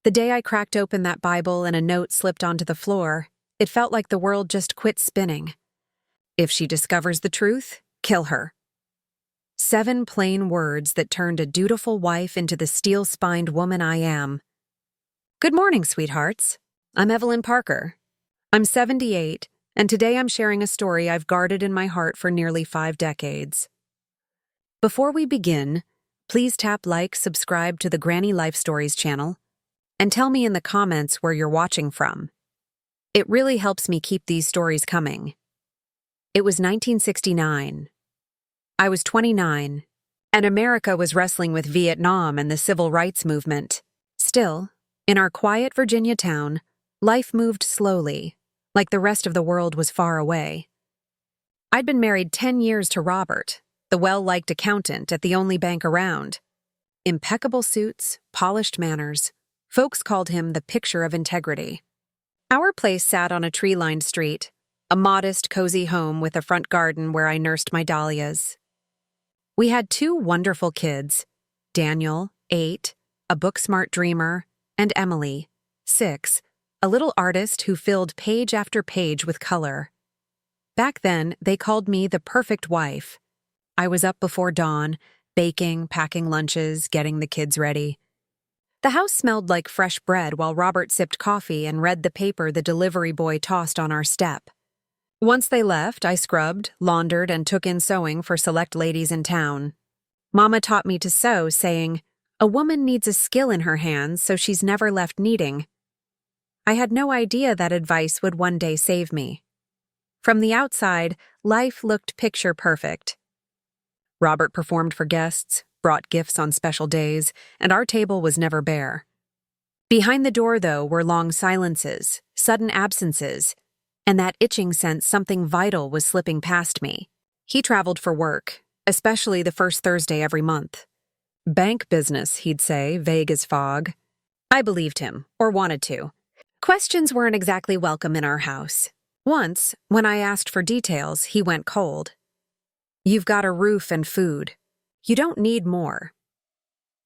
The day I cracked open that Bible and a note slipped onto the floor, it felt like the world just quit spinning. If she discovers the truth, kill her. 7 plain words that turned a dutiful wife into the steel-spined woman I am. Good morning, sweethearts. I'm Evelyn Parker. I'm 78, and today I'm sharing a story I've guarded in my heart for nearly 5 decades. Before we begin, please tap like, subscribe to the Granny Life Stories channel, and tell me in the comments where you're watching from. It really helps me keep these stories coming. It was 1969. I was 29, and America was wrestling with Vietnam and the civil rights movement. Still, in our quiet Virginia town, life moved slowly, like the rest of the world was far away. I'd been married 10 years to Robert, the well-liked accountant at the only bank around. Impeccable suits, polished manners. Folks called him the picture of integrity. Our place sat on a tree-lined street, a modest, cozy home with a front garden where I nursed my dahlias. We had 2 wonderful kids, Daniel, 8, a book-smart dreamer, and Emily, 6, a little artist who filled page after page with color. Back then, they called me the perfect wife. I was up before dawn, baking, packing lunches, getting the kids ready. The house smelled like fresh bread while Robert sipped coffee and read the paper the delivery boy tossed on our step. Once they left, I scrubbed, laundered, and took in sewing for select ladies in town. Mama taught me to sew, saying, "A woman needs a skill in her hands so she's never left needing." I had no idea that advice would one day save me. From the outside, life looked picture perfect. Robert performed for guests, brought gifts on special days, and our table was never bare. Behind the door, though, were long silences, sudden absences, and that itching sense something vital was slipping past me. He traveled for work, especially the first Thursday every month. Bank business, he'd say, vague as fog. I believed him, or wanted to. Questions weren't exactly welcome in our house. Once, when I asked for details, he went cold. "You've got a roof and food. You don't need more."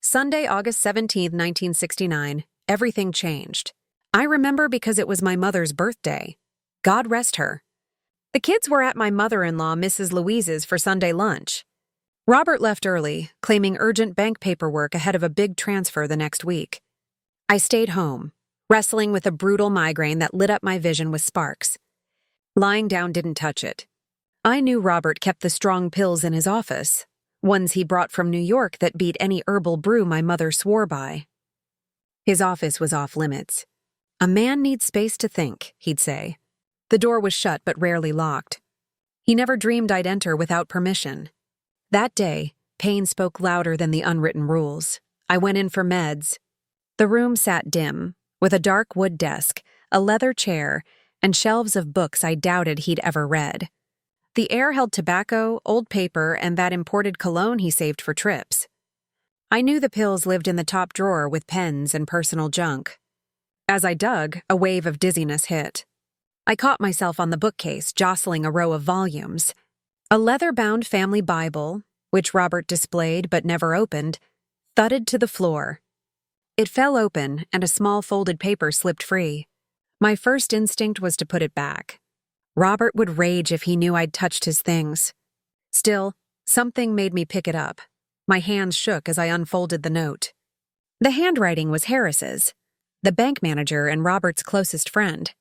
Sunday, August 17, 1969, everything changed. I remember because it was my mother's birthday. God rest her. The kids were at my mother-in-law, Mrs. Louise's, for Sunday lunch. Robert left early, claiming urgent bank paperwork ahead of a big transfer the next week. I stayed home, wrestling with a brutal migraine that lit up my vision with sparks. Lying down didn't touch it. I knew Robert kept the strong pills in his office, ones he brought from New York that beat any herbal brew my mother swore by. His office was off limits. "A man needs space to think," he'd say. The door was shut but rarely locked. He never dreamed I'd enter without permission. That day, pain spoke louder than the unwritten rules. I went in for meds. The room sat dim, with a dark wood desk, a leather chair, and shelves of books I doubted he'd ever read. The air held tobacco, old paper, and that imported cologne he saved for trips. I knew the pills lived in the top drawer with pens and personal junk. As I dug, a wave of dizziness hit. I caught myself on the bookcase, jostling a row of volumes. A leather-bound family Bible, which Robert displayed but never opened, thudded to the floor. It fell open, and a small folded paper slipped free. My first instinct was to put it back. Robert would rage if he knew I'd touched his things. Still, something made me pick it up. My hands shook as I unfolded the note. The handwriting was Harris's, the bank manager and Robert's closest friend.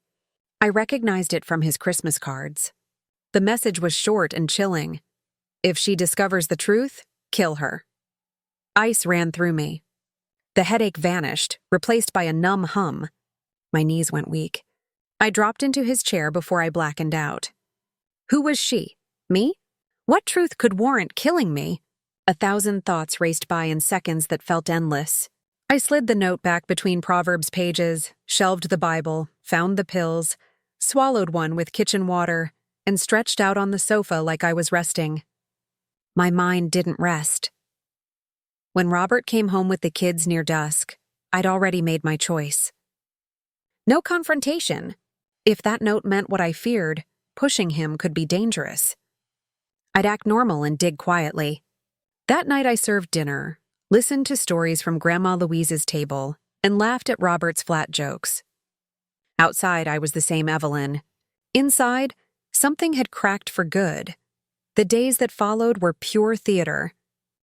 I recognized it from his Christmas cards. The message was short and chilling. "If she discovers the truth, kill her." Ice ran through me. The headache vanished, replaced by a numb hum. My knees went weak. I dropped into his chair before I blackened out. Who was she? Me? What truth could warrant killing me? 1,000 thoughts raced by in seconds that felt endless. I slid the note back between Proverbs pages, shelved the Bible, found the pills, swallowed one with kitchen water, and stretched out on the sofa like I was resting. My mind didn't rest. When Robert came home with the kids near dusk, I'd already made my choice. No confrontation. If that note meant what I feared, pushing him could be dangerous. I'd act normal and dig quietly. That night I served dinner, listened to stories from Grandma Louise's table, and laughed at Robert's flat jokes. Outside, I was the same Evelyn. Inside, something had cracked for good. The days that followed were pure theater.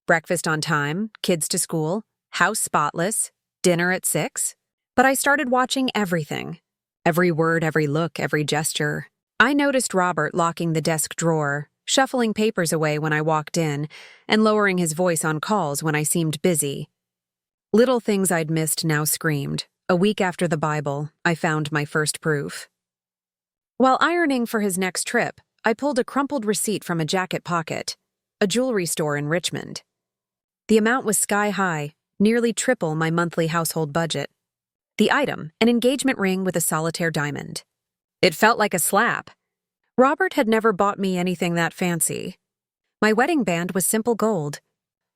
Breakfast on time, kids to school, house spotless, dinner at 6. But I started watching everything. Every word, every look, every gesture. I noticed Robert locking the desk drawer, shuffling papers away when I walked in, and lowering his voice on calls when I seemed busy. Little things I'd missed now screamed. A week after the Bible, I found my first proof. While ironing for his next trip, I pulled a crumpled receipt from a jacket pocket, a jewelry store in Richmond. The amount was sky-high, nearly triple my monthly household budget. The item, an engagement ring with a solitaire diamond. It felt like a slap. Robert had never bought me anything that fancy. My wedding band was simple gold.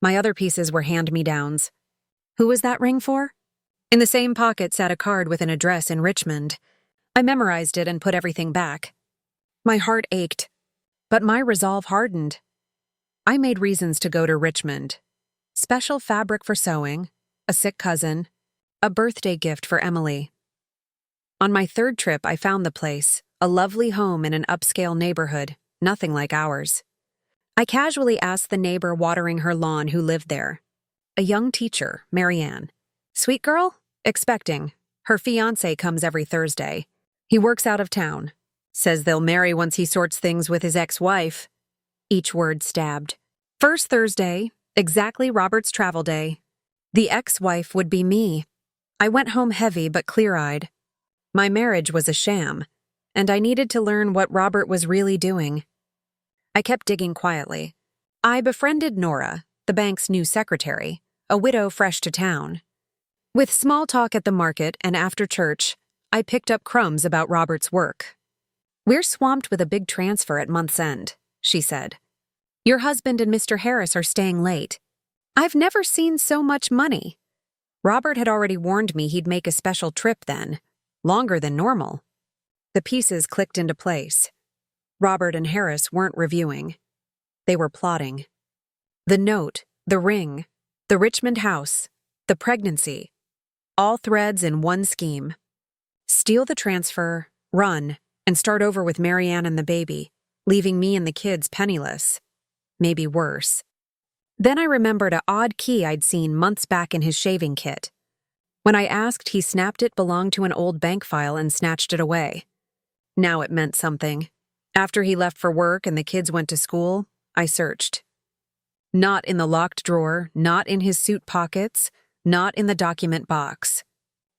My other pieces were hand-me-downs. Who was that ring for? In the same pocket sat a card with an address in Richmond. I memorized it and put everything back. My heart ached, but my resolve hardened. I made reasons to go to Richmond. Special fabric for sewing, a sick cousin, a birthday gift for Emily. On my third trip, I found the place, a lovely home in an upscale neighborhood, nothing like ours. I casually asked the neighbor watering her lawn who lived there. A young teacher, Marianne. Sweet girl? Expecting. Her fiancé comes every Thursday. He works out of town. Says they'll marry once he sorts things with his ex-wife. Each word stabbed. First Thursday, exactly Robert's travel day. The ex-wife would be me. I went home heavy but clear-eyed. My marriage was a sham, and I needed to learn what Robert was really doing. I kept digging quietly. I befriended Nora, the bank's new secretary, a widow fresh to town. With small talk at the market and after church, I picked up crumbs about Robert's work. We're swamped with a big transfer at month's end, she said. Your husband and Mr. Harris are staying late. I've never seen so much money. Robert had already warned me he'd make a special trip then, longer than normal. The pieces clicked into place. Robert and Harris weren't reviewing. They were plotting. The note, the ring, the Richmond house, the pregnancy, all threads in one scheme. Steal the transfer, run, and start over with Marianne and the baby, leaving me and the kids penniless. Maybe worse. Then I remembered an odd key I'd seen months back in his shaving kit. When I asked, he snapped it belonged to an old bank file and snatched it away. Now it meant something. After he left for work and the kids went to school, I searched. Not in the locked drawer, not in his suit pockets, not in the document box.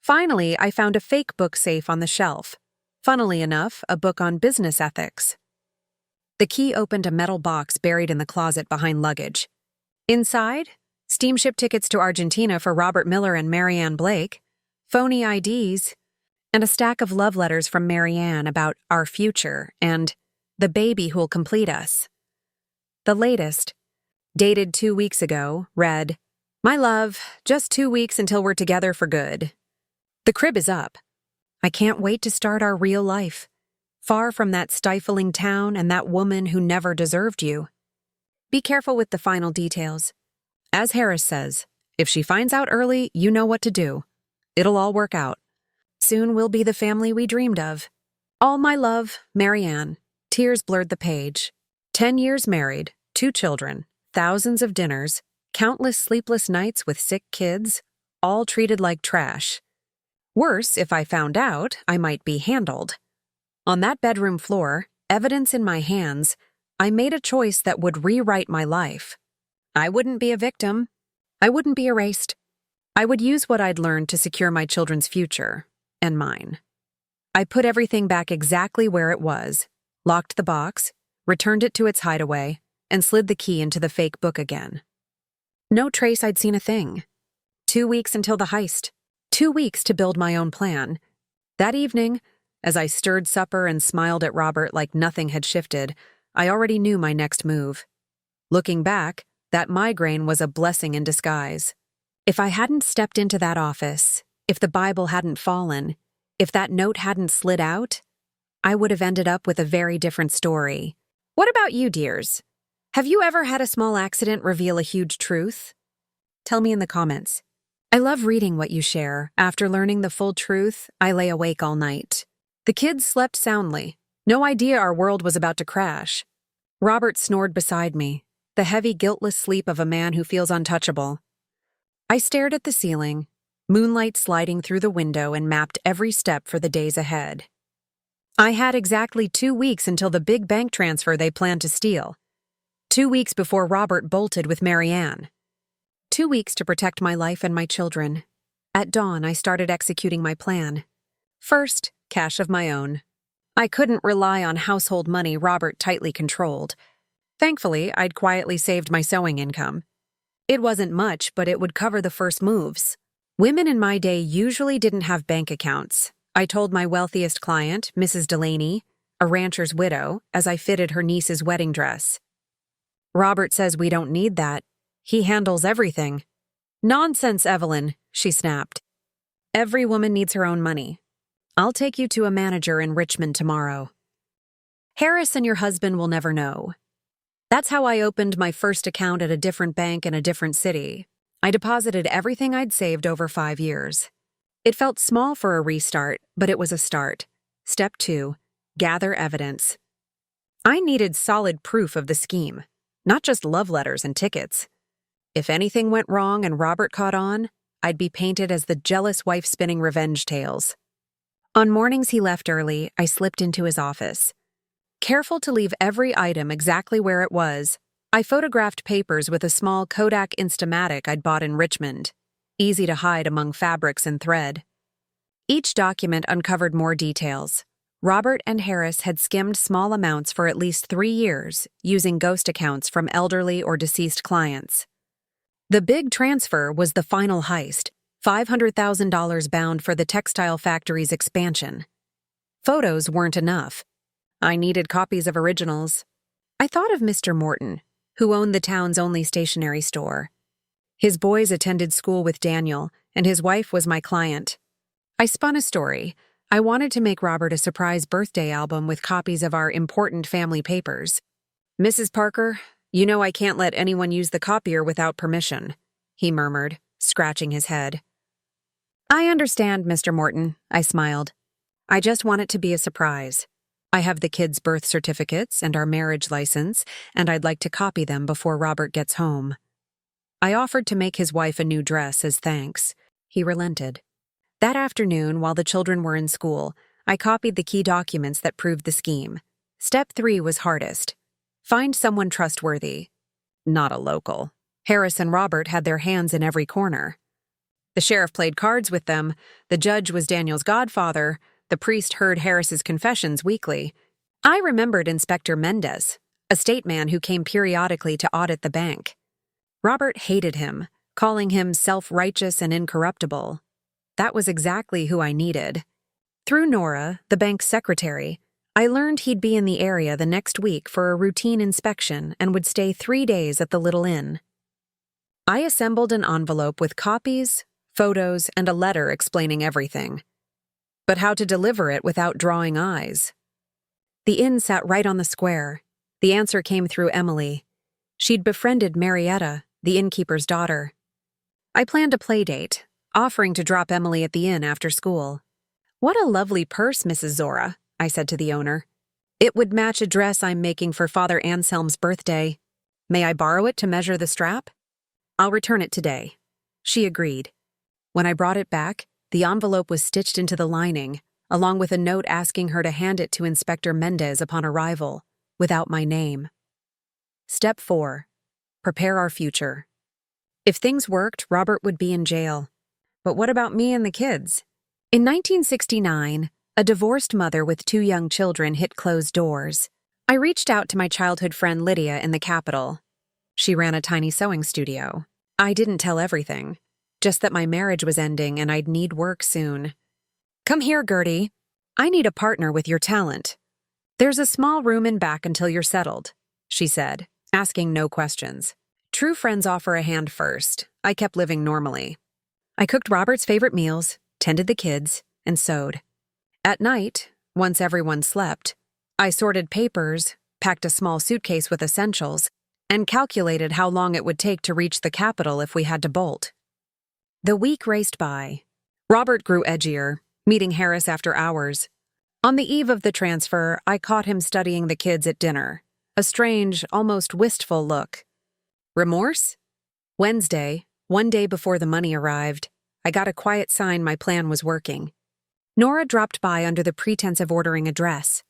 Finally, I found a fake book safe on the shelf. Funnily enough, a book on business ethics. The key opened a metal box buried in the closet behind luggage. Inside, steamship tickets to Argentina for Robert Miller and Marianne Blake, phony IDs, and a stack of love letters from Marianne about our future and the baby who'll complete us. The latest, dated 2 weeks ago, read, My love, just 2 weeks until we're together for good. The crib is up. I can't wait to start our real life, far from that stifling town and that woman who never deserved you. Be careful with the final details. As Harris says, if she finds out early, you know what to do. It'll all work out. Soon we'll be the family we dreamed of. All my love, Marianne. Tears blurred the page. 10 years married, 2 children, thousands of dinners, countless sleepless nights with sick kids, all treated like trash. Worse, if I found out, I might be handled. On that bedroom floor, evidence in my hands, I made a choice that would rewrite my life. I wouldn't be a victim. I wouldn't be erased. I would use what I'd learned to secure my children's future, and mine. I put everything back exactly where it was, locked the box, returned it to its hideaway, and slid the key into the fake book again. No trace I'd seen a thing. 2 weeks until the heist. 2 weeks to build my own plan. That evening, as I stirred supper and smiled at Robert like nothing had shifted, I already knew my next move. Looking back, that migraine was a blessing in disguise. If I hadn't stepped into that office, if the Bible hadn't fallen, if that note hadn't slid out, I would have ended up with a very different story. What about you, dears? Have you ever had a small accident reveal a huge truth? Tell me in the comments. I love reading what you share. After learning the full truth, I lay awake all night. The kids slept soundly. No idea our world was about to crash. Robert snored beside me, the heavy, guiltless sleep of a man who feels untouchable. I stared at the ceiling, moonlight sliding through the window, and mapped every step for the days ahead. I had exactly 2 weeks until the big bank transfer they planned to steal. 2 weeks before Robert bolted with Marianne. 2 weeks to protect my life and my children. At dawn, I started executing my plan. First, cash of my own. I couldn't rely on household money Robert tightly controlled. Thankfully, I'd quietly saved my sewing income. It wasn't much, but it would cover the first moves. Women in my day usually didn't have bank accounts. I told my wealthiest client, Mrs. Delaney, a rancher's widow, as I fitted her niece's wedding dress. Robert says we don't need that. He handles everything. Nonsense, Evelyn, she snapped. Every woman needs her own money. I'll take you to a manager in Richmond tomorrow. Harris and your husband will never know. That's how I opened my first account at a different bank in a different city. I deposited everything I'd saved over 5 years. It felt small for a restart, but it was a start. Step 2, gather evidence. I needed solid proof of the scheme, not just love letters and tickets. If anything went wrong and Robert caught on, I'd be painted as the jealous wife spinning revenge tales. On mornings he left early, I slipped into his office. Careful to leave every item exactly where it was, I photographed papers with a small Kodak Instamatic I'd bought in Richmond, easy to hide among fabrics and thread. Each document uncovered more details. Robert and Harris had skimmed small amounts for at least 3 years, using ghost accounts from elderly or deceased clients. The big transfer was the final heist, $500,000 bound for the textile factory's expansion. Photos weren't enough. I needed copies of originals. I thought of Mr. Morton, who owned the town's only stationery store. His boys attended school with Daniel, and his wife was my client. I spun a story. I wanted to make Robert a surprise birthday album with copies of our important family papers. Mrs. Parker, you know I can't let anyone use the copier without permission, he murmured, scratching his head. I understand, Mr. Morton, I smiled. I just want it to be a surprise. I have the kids' birth certificates and our marriage license, and I'd like to copy them before Robert gets home. I offered to make his wife a new dress as thanks. He relented. That afternoon, while the children were in school, I copied the key documents that proved the scheme. Step 3 was hardest. Find someone trustworthy. Not a local. Harris and Robert had their hands in every corner. The sheriff played cards with them, the judge was Daniel's godfather, the priest heard Harris's confessions weekly. I remembered Inspector Mendez, a state man who came periodically to audit the bank. Robert hated him, calling him self-righteous and incorruptible. That was exactly who I needed. Through Nora, the bank's secretary, I learned he'd be in the area the next week for a routine inspection and would stay 3 days at the little inn. I assembled an envelope with copies, photos, and a letter explaining everything. But how to deliver it without drawing eyes? The inn sat right on the square. The answer came through Emily. She'd befriended Marietta, the innkeeper's daughter. I planned a play date, offering to drop Emily at the inn after school. What a lovely purse, Mrs. Zora, I said to the owner. It would match a dress I'm making for Father Anselm's birthday. May I borrow it to measure the strap? I'll return it today. She agreed. When I brought it back, the envelope was stitched into the lining, along with a note asking her to hand it to Inspector Mendez upon arrival, without my name. Step 4. Prepare our future. If things worked, Robert would be in jail. But what about me and the kids? In 1969, a divorced mother with 2 young children hit closed doors. I reached out to my childhood friend Lydia in the capital. She ran a tiny sewing studio. I didn't tell everything, just that my marriage was ending and I'd need work soon. Come here, Gertie. I need a partner with your talent. There's a small room in back until you're settled, she said, asking no questions. True friends offer a hand first. I kept living normally. I cooked Robert's favorite meals, tended the kids, and sewed. At night, once everyone slept, I sorted papers, packed a small suitcase with essentials, and calculated how long it would take to reach the capital if we had to bolt. The week raced by. Robert grew edgier, meeting Harris after hours. On the eve of the transfer, I caught him studying the kids at dinner. A strange, almost wistful look. Remorse? Wednesday, one day before the money arrived, I got a quiet sign my plan was working. Nora dropped by under the pretense of ordering a dress.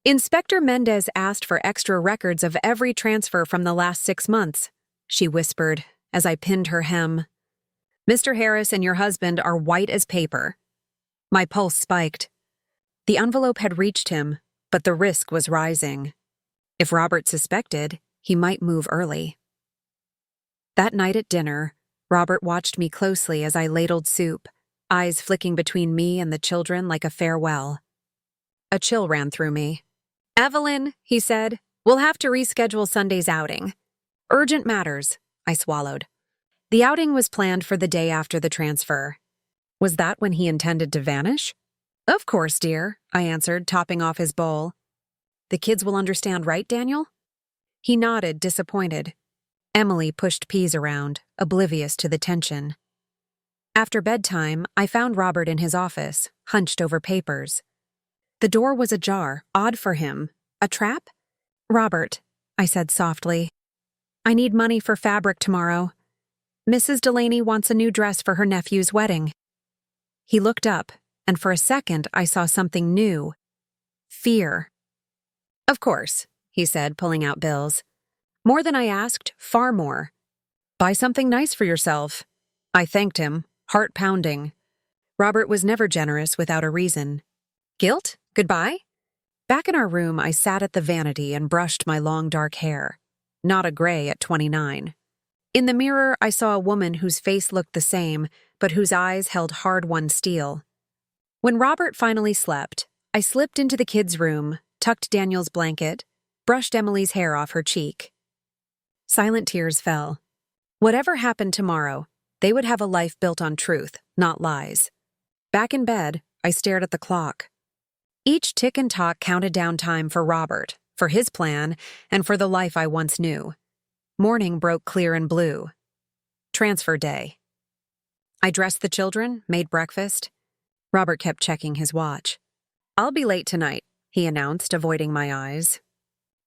Inspector Mendez asked for extra records of every transfer from the last 6 months, she whispered as I pinned her hem. Mr. Harris and your husband are white as paper. My pulse spiked. The envelope had reached him, but the risk was rising. If Robert suspected, he might move early. That night at dinner, Robert watched me closely as I ladled soup, eyes flicking between me and the children like a farewell. A chill ran through me. Evelyn, he said, we'll have to reschedule Sunday's outing. Urgent matters, I swallowed. The outing was planned for the day after the transfer. Was that when he intended to vanish? Of course, dear, I answered, topping off his bowl. The kids will understand, right, Daniel? He nodded, disappointed. Emily pushed peas around, oblivious to the tension. After bedtime, I found Robert in his office, hunched over papers. The door was ajar, odd for him. A trap? Robert, I said softly. I need money for fabric tomorrow. Mrs. Delaney wants a new dress for her nephew's wedding. He looked up, and for a second I saw something new. Fear. Of course, he said, pulling out bills. More than I asked, far more. Buy something nice for yourself. I thanked him, heart pounding. Robert was never generous without a reason. Guilt? Goodbye? Back in our room, I sat at the vanity and brushed my long dark hair. Not a gray at 29. In the mirror, I saw a woman whose face looked the same, but whose eyes held hard-won steel. When Robert finally slept, I slipped into the kids' room, tucked Daniel's blanket, brushed Emily's hair off her cheek. Silent tears fell. Whatever happened tomorrow, they would have a life built on truth, not lies. Back in bed, I stared at the clock. Each tick and tock counted down time for Robert, for his plan, and for the life I once knew. Morning broke clear and blue. Transfer day. I dressed the children, made breakfast. Robert kept checking his watch. I'll be late tonight, he announced, avoiding my eyes.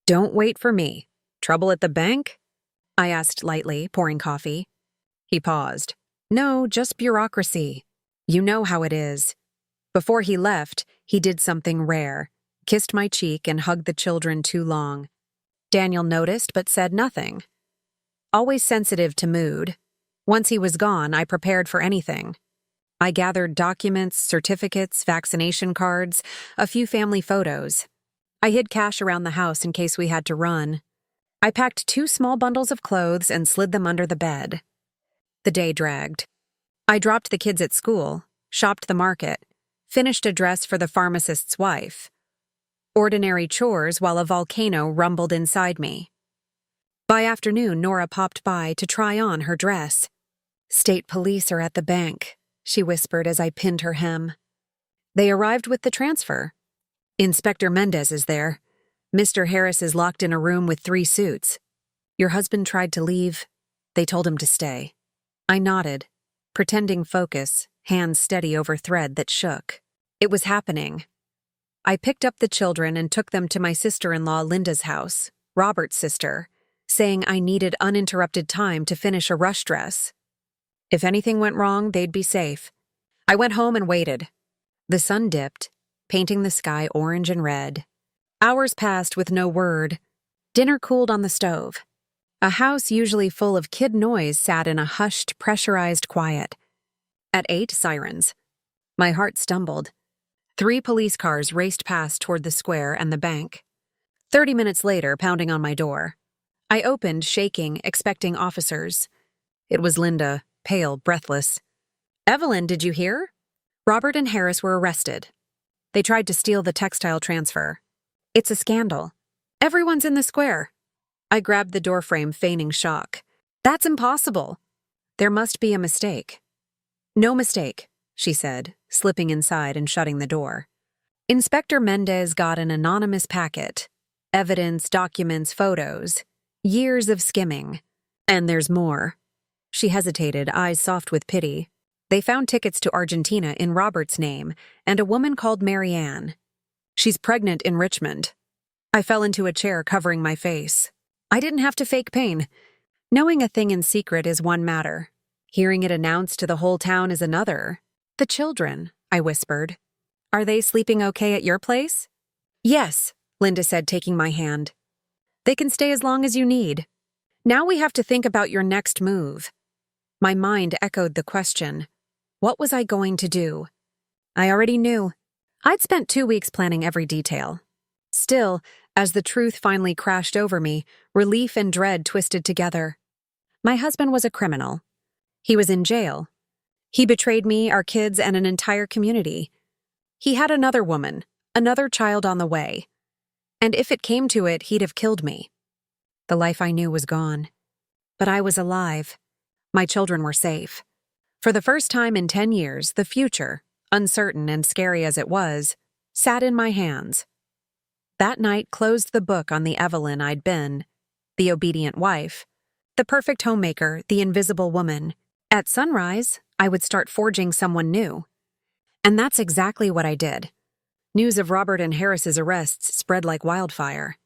Don't wait for me. Trouble at the bank? I asked lightly, pouring coffee. He paused. No, just bureaucracy. You know how it is. Before he left, he did something rare, kissed my cheek and hugged the children too long. Daniel noticed but said nothing. Always sensitive to mood. Once he was gone, I prepared for anything. I gathered documents, certificates, vaccination cards, a few family photos. I hid cash around the house in case we had to run. I packed 2 small bundles of clothes and slid them under the bed. The day dragged. I dropped the kids at school, shopped the market, finished a dress for the pharmacist's wife. Ordinary chores while a volcano rumbled inside me. By afternoon, Nora popped by to try on her dress. State police are at the bank, she whispered as I pinned her hem. They arrived with the transfer. Inspector Mendez is there. Mr. Harris is locked in a room with 3 suits. Your husband tried to leave. They told him to stay. I nodded, pretending focus, hands steady over thread that shook. It was happening. I picked up the children and took them to my sister-in-law Linda's house, Robert's sister, saying I needed uninterrupted time to finish a rush dress. If anything went wrong, they'd be safe. I went home and waited. The sun dipped, painting the sky orange and red. Hours passed with no word. Dinner cooled on the stove. A house usually full of kid noise sat in a hushed, pressurized quiet. At 8, sirens. My heart stumbled. 3 police cars raced past toward the square and the bank. 30 minutes later, pounding on my door. I opened, shaking, expecting officers. It was Linda, pale, breathless. Evelyn, did you hear? Robert and Harris were arrested. They tried to steal the textile transfer. It's a scandal. Everyone's in the square. I grabbed the doorframe, feigning shock. That's impossible. There must be a mistake. No mistake, she said, slipping inside and shutting the door. Inspector Mendez got an anonymous packet. Evidence, documents, photos. Years of skimming. And there's more. She hesitated, eyes soft with pity. They found tickets to Argentina in Robert's name and a woman called Mary Ann. She's pregnant in Richmond. I fell into a chair, covering my face. I didn't have to fake pain. Knowing a thing in secret is one matter. Hearing it announced to the whole town is another. The children, I whispered. Are they sleeping okay at your place? Yes, Linda said, taking my hand. They can stay as long as you need. Now we have to think about your next move. My mind echoed the question. What was I going to do? I already knew. I'd spent 2 weeks planning every detail. Still, as the truth finally crashed over me, relief and dread twisted together. My husband was a criminal. He was in jail. He betrayed me, our kids, and an entire community. He had another woman, another child on the way. And if it came to it, he'd have killed me. The life I knew was gone. But I was alive. My children were safe. For the first time in 10 years, the future, uncertain and scary as it was, sat in my hands. That night closed the book on the Evelyn I'd been, the obedient wife, the perfect homemaker, the invisible woman. At sunrise, I would start forging someone new. And that's exactly what I did. News of Robert and Harris's arrests spread like wildfire.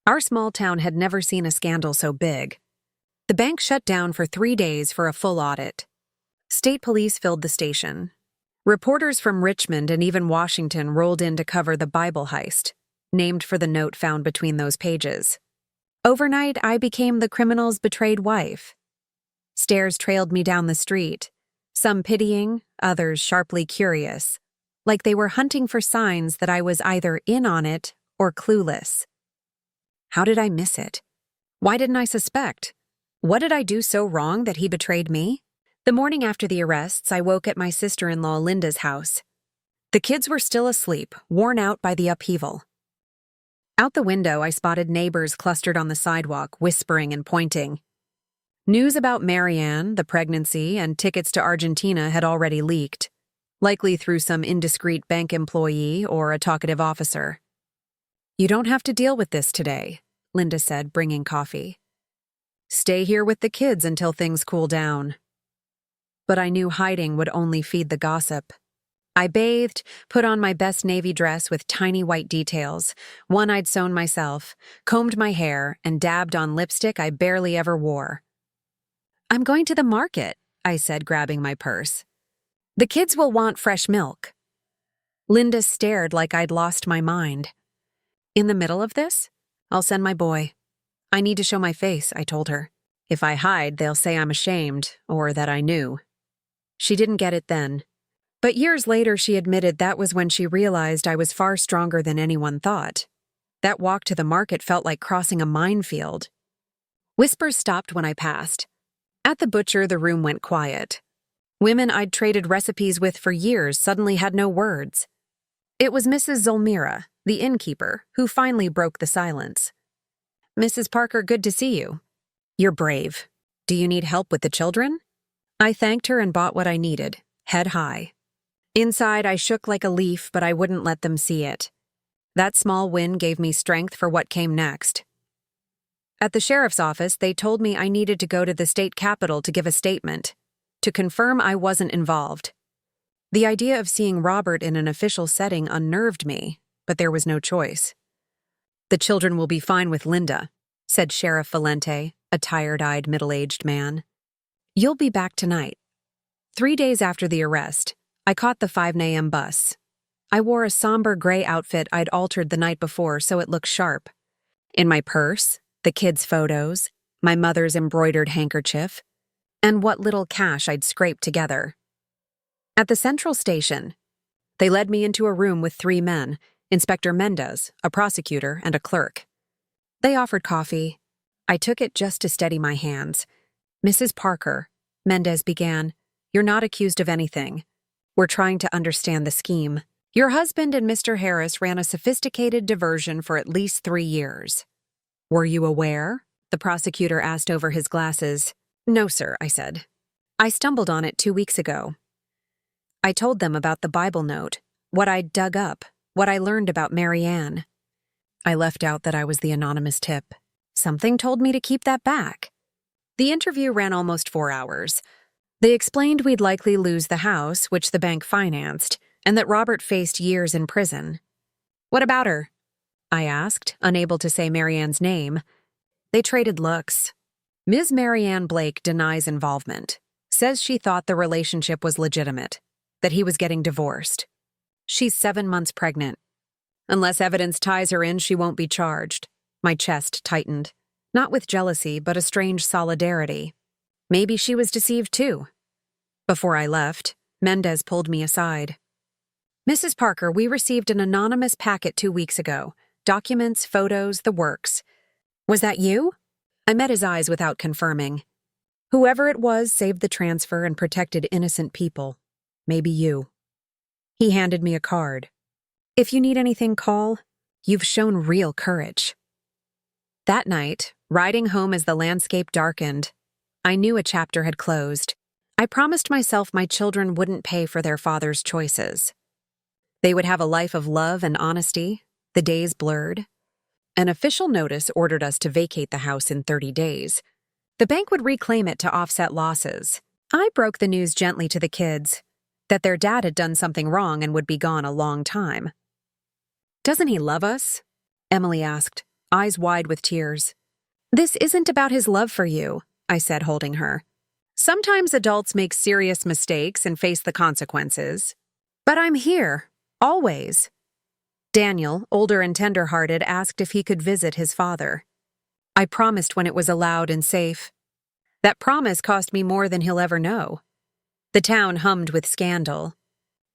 Our small town had never seen a scandal so big. The bank shut down for 3 days for a full audit. State police filled the station. Reporters from Richmond and even Washington rolled in to cover the Bible heist, named for the note found between those pages. Overnight, I became the criminal's betrayed wife. Stares trailed me down the street, some pitying, others sharply curious, like they were hunting for signs that I was either in on it or clueless. How did I miss it? Why didn't I suspect? What did I do so wrong that he betrayed me? The morning after the arrests, I woke at my sister-in-law Linda's house. The kids were still asleep, worn out by the upheaval. Out the window, I spotted neighbors clustered on the sidewalk, whispering and pointing. News about Mary Ann, the pregnancy, and tickets to Argentina had already leaked, likely through some indiscreet bank employee or a talkative officer. You don't have to deal with this today, Linda said, bringing coffee. Stay here with the kids until things cool down. But I knew hiding would only feed the gossip. I bathed, put on my best navy dress with tiny white details, one I'd sewn myself, combed my hair, and dabbed on lipstick I barely ever wore. I'm going to the market, I said, grabbing my purse. The kids will want fresh milk. Linda stared like I'd lost my mind. In the middle of this? I'll send my boy. I need to show my face, I told her. If I hide, they'll say I'm ashamed, or that I knew. She didn't get it then. But years later, she admitted that was when she realized I was far stronger than anyone thought. That walk to the market felt like crossing a minefield. Whispers stopped when I passed. At the butcher, the room went quiet. Women I'd traded recipes with for years suddenly had no words. It was Mrs. Zulmira, the innkeeper, who finally broke the silence. Mrs. Parker, good to see you. You're brave. Do you need help with the children? I thanked her and bought what I needed, head high. Inside, I shook like a leaf, but I wouldn't let them see it. That small win gave me strength for what came next. At the sheriff's office, they told me I needed to go to the state capitol to give a statement, to confirm I wasn't involved. The idea of seeing Robert in an official setting unnerved me, but there was no choice. The children will be fine with Linda, said Sheriff Valente, a tired-eyed, middle-aged man. You'll be back tonight. 3 days after the arrest, I caught the 5 a.m. bus. I wore a somber gray outfit I'd altered the night before so it looked sharp. In my purse, the kids' photos, my mother's embroidered handkerchief, and what little cash I'd scraped together. At the central station, they led me into a room with 3 men, Inspector Mendez, a prosecutor, and a clerk. They offered coffee. I took it just to steady my hands. Mrs. Parker, Mendez began, you're not accused of anything. We're trying to understand the scheme. Your husband and Mr. Harris ran a sophisticated diversion for at least 3 years. Were you aware? The prosecutor asked over his glasses. No, sir, I said. I stumbled on it 2 weeks ago. I told them about the Bible note, what I'd dug up, what I learned about Mary Ann. I left out that I was the anonymous tip. Something told me to keep that back. The interview ran almost 4 hours. They explained we'd likely lose the house, which the bank financed, and that Robert faced years in prison. "What about her?" I asked, unable to say Marianne's name. They traded looks. Ms. Marianne Blake denies involvement, says she thought the relationship was legitimate, that he was getting divorced. She's 7 months pregnant. Unless evidence ties her in, she won't be charged. My chest tightened, not with jealousy, but a strange solidarity. Maybe she was deceived too. Before I left, Mendez pulled me aside. "Mrs. Parker, we received an anonymous packet 2 weeks ago. Documents, photos, the works. Was that you?" I met his eyes without confirming. "Whoever it was saved the transfer and protected innocent people. Maybe you." He handed me a card. "If you need anything, call. You've shown real courage." That night, riding home as the landscape darkened, I knew a chapter had closed. I promised myself my children wouldn't pay for their father's choices. They would have a life of love and honesty. The days blurred. An official notice ordered us to vacate the house in 30 days. The bank would reclaim it to offset losses. I broke the news gently to the kids, that their dad had done something wrong and would be gone a long time. "Doesn't he love us?" Emily asked, eyes wide with tears. "This isn't about his love for you," I said, holding her. "Sometimes adults make serious mistakes and face the consequences. But I'm here, always." Daniel, older and tender-hearted, asked if he could visit his father. I promised when it was allowed and safe. That promise cost me more than he'll ever know. The town hummed with scandal.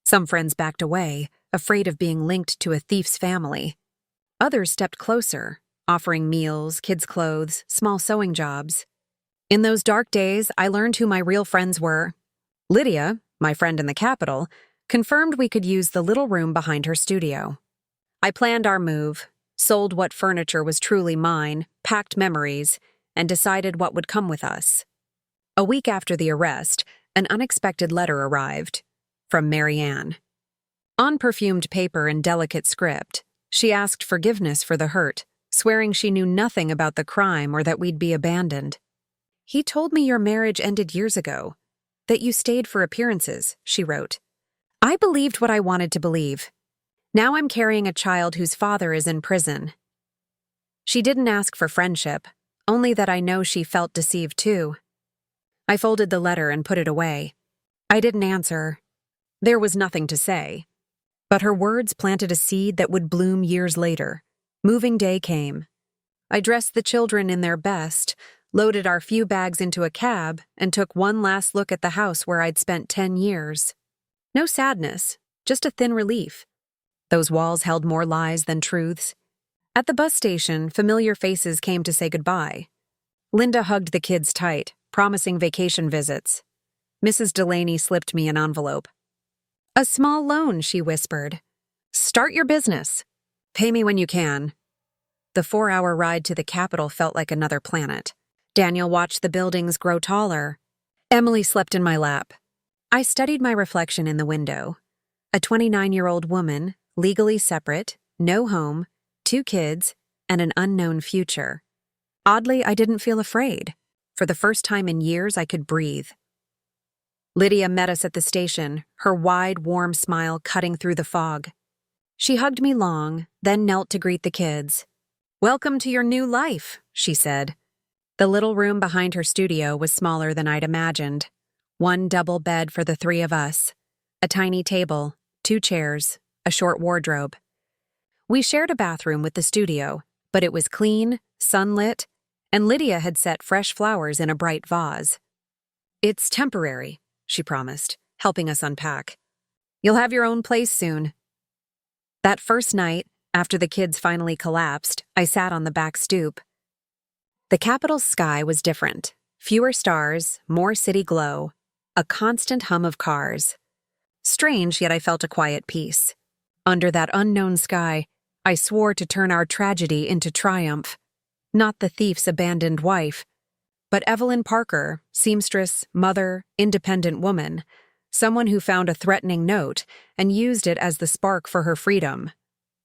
Some friends backed away, afraid of being linked to a thief's family. Others stepped closer, offering meals, kids' clothes, small sewing jobs. In those dark days, I learned who my real friends were. Lydia, my friend in the capital, confirmed we could use the little room behind her studio. I planned our move, sold what furniture was truly mine, packed memories, and decided what would come with us. A week after the arrest, an unexpected letter arrived, from Marianne. On perfumed paper and delicate script, she asked forgiveness for the hurt, swearing she knew nothing about the crime or that we'd be abandoned. "He told me your marriage ended years ago, that you stayed for appearances," she wrote. I believed what I wanted to believe. Now I'm carrying a child whose father is in prison. She didn't ask for friendship, only that I know she felt deceived too. I folded the letter and put it away. I didn't answer. There was nothing to say. But her words planted a seed that would bloom years later. Moving day came. I dressed the children in their best, loaded our few bags into a cab, and took one last look at the house where I'd spent 10 years. No sadness, just a thin relief. Those walls held more lies than truths. At the bus station, familiar faces came to say goodbye. Linda hugged the kids tight, promising vacation visits. Mrs. Delaney slipped me an envelope. "A small loan," she whispered. "Start your business. Pay me when you can." The 4-hour ride to the capital felt like another planet. Daniel watched the buildings grow taller. Emily slept in my lap. I studied my reflection in the window. A 29-year-old woman, legally separate, no home, 2 kids, and an unknown future. Oddly, I didn't feel afraid. For the first time in years, I could breathe. Lydia met us at the station, her wide, warm smile cutting through the fog. She hugged me long, then knelt to greet the kids. "Welcome to your new life," she said. The little room behind her studio was smaller than I'd imagined. One double bed for the 3 of us. A tiny table, 2 chairs, a short wardrobe. We shared a bathroom with the studio, but it was clean, sunlit, and Lydia had set fresh flowers in a bright vase. "It's temporary," she promised, helping us unpack. "You'll have your own place soon." That first night, after the kids finally collapsed, I sat on the back stoop. The capital's sky was different. Fewer stars, more city glow, a constant hum of cars. Strange, yet I felt a quiet peace. Under that unknown sky, I swore to turn our tragedy into triumph. Not the thief's abandoned wife, but Evelyn Parker, seamstress, mother, independent woman, someone who found a threatening note and used it as the spark for her freedom.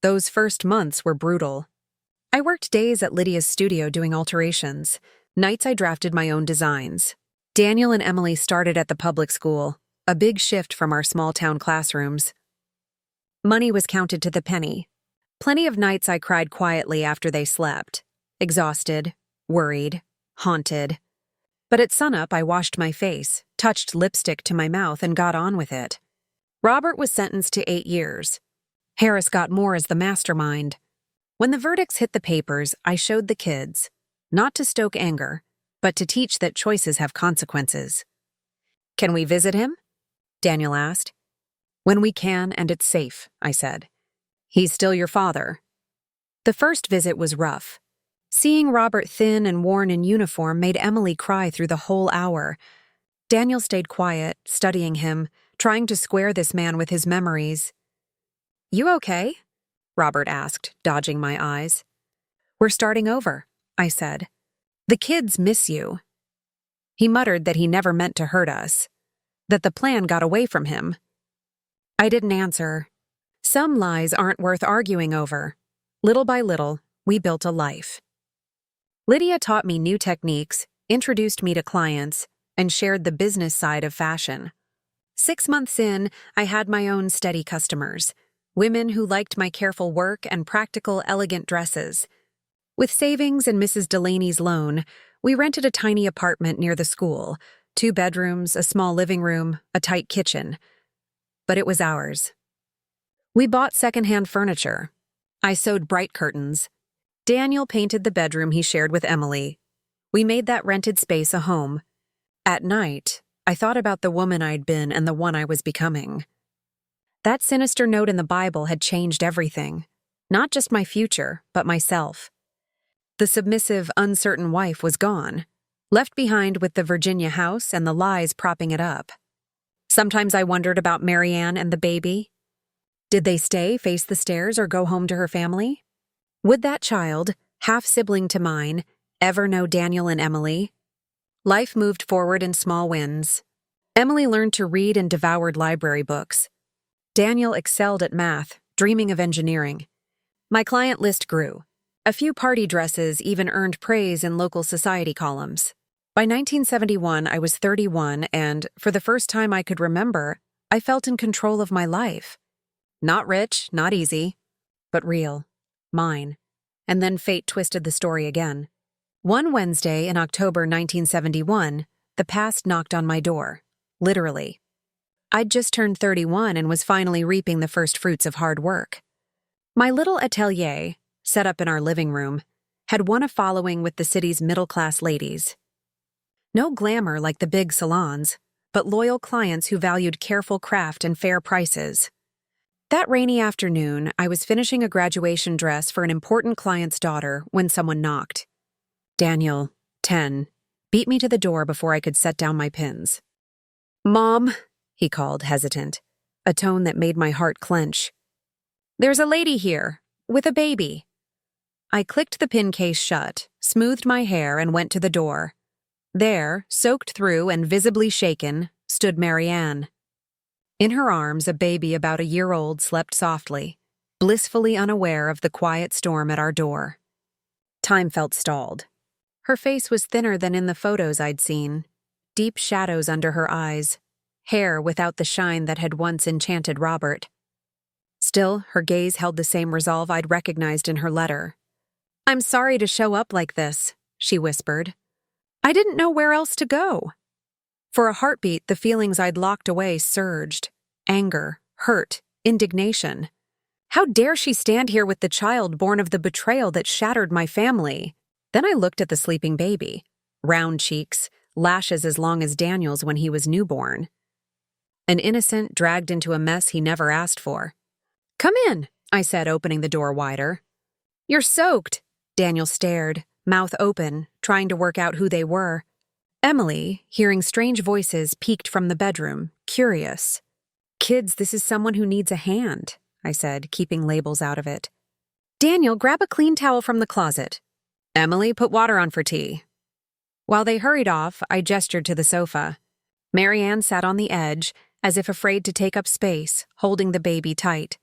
Those first months were brutal. I worked days at Lydia's studio doing alterations. Nights I drafted my own designs. Daniel and Emily started at the public school, a big shift from our small-town classrooms. Money was counted to the penny. Plenty of nights I cried quietly after they slept, exhausted, worried, haunted. But at sunup, I washed my face, touched lipstick to my mouth, and got on with it. Robert was sentenced to 8 years. Harris got more as the mastermind. When the verdicts hit the papers, I showed the kids, not to stoke anger, but to teach that choices have consequences. "Can we visit him?" Daniel asked. "When we can and it's safe," I said. "He's still your father." The first visit was rough. Seeing Robert thin and worn in uniform made Emily cry through the whole hour. Daniel stayed quiet, studying him, trying to square this man with his memories. "You okay?" Robert asked, dodging my eyes. "We're starting over," I said. "The kids miss you." He muttered that he never meant to hurt us, that the plan got away from him. I didn't answer. Some lies aren't worth arguing over. Little by little, we built a life. Lydia taught me new techniques, introduced me to clients, and shared the business side of fashion. 6 months in, I had my own steady customers, women who liked my careful work and practical, elegant dresses. With savings and Mrs. Delaney's loan, we rented a tiny apartment near the school, 2 bedrooms, a small living room, a tight kitchen. But it was ours. We bought secondhand furniture. I sewed bright curtains. Daniel painted the bedroom he shared with Emily. We made that rented space a home. At night, I thought about the woman I'd been and the one I was becoming. That sinister note in the Bible had changed everything. Not just my future, but myself. The submissive, uncertain wife was gone, left behind with the Virginia house and the lies propping it up. Sometimes I wondered about Marianne and the baby. Did they stay, face the stairs, or go home to her family? Would that child, half-sibling to mine, ever know Daniel and Emily? Life moved forward in small wins. Emily learned to read and devoured library books. Daniel excelled at math, dreaming of engineering. My client list grew. A few party dresses even earned praise in local society columns. By 1971, I was 31, and, for the first time I could remember, I felt in control of my life. Not rich, not easy, but real. Mine. And then fate twisted the story again. One Wednesday in October 1971, the past knocked on my door. Literally. I'd just turned 31 and was finally reaping the first fruits of hard work. My little atelier, set up in our living room, had won a following with the city's middle-class ladies. No glamour like the big salons, but loyal clients who valued careful craft and fair prices. That rainy afternoon, I was finishing a graduation dress for an important client's daughter when someone knocked. Daniel, 10, beat me to the door before I could set down my pins. "Mom," he called, hesitant, a tone that made my heart clench. "There's a lady here, with a baby." I clicked the pin case shut, smoothed my hair, and went to the door. There, soaked through and visibly shaken, stood Marianne. In her arms, a baby about a year old slept softly, blissfully unaware of the quiet storm at our door. Time felt stalled. Her face was thinner than in the photos I'd seen, deep shadows under her eyes, hair without the shine that had once enchanted Robert. Still, her gaze held the same resolve I'd recognized in her letter. "I'm sorry to show up like this," she whispered. "I didn't know where else to go." For a heartbeat, the feelings I'd locked away surged. Anger, hurt, indignation. How dare she stand here with the child born of the betrayal that shattered my family? Then I looked at the sleeping baby. Round cheeks, lashes as long as Daniel's when he was newborn. An innocent dragged into a mess he never asked for. "Come in," I said, opening the door wider. "You're soaked." Daniel stared, mouth open, trying to work out who they were. Emily, hearing strange voices, peeked from the bedroom, curious. "Kids, this is someone who needs a hand," I said, keeping labels out of it. "Daniel, grab a clean towel from the closet. Emily, put water on for tea." While they hurried off, I gestured to the sofa. Marianne sat on the edge, as if afraid to take up space, holding the baby tight.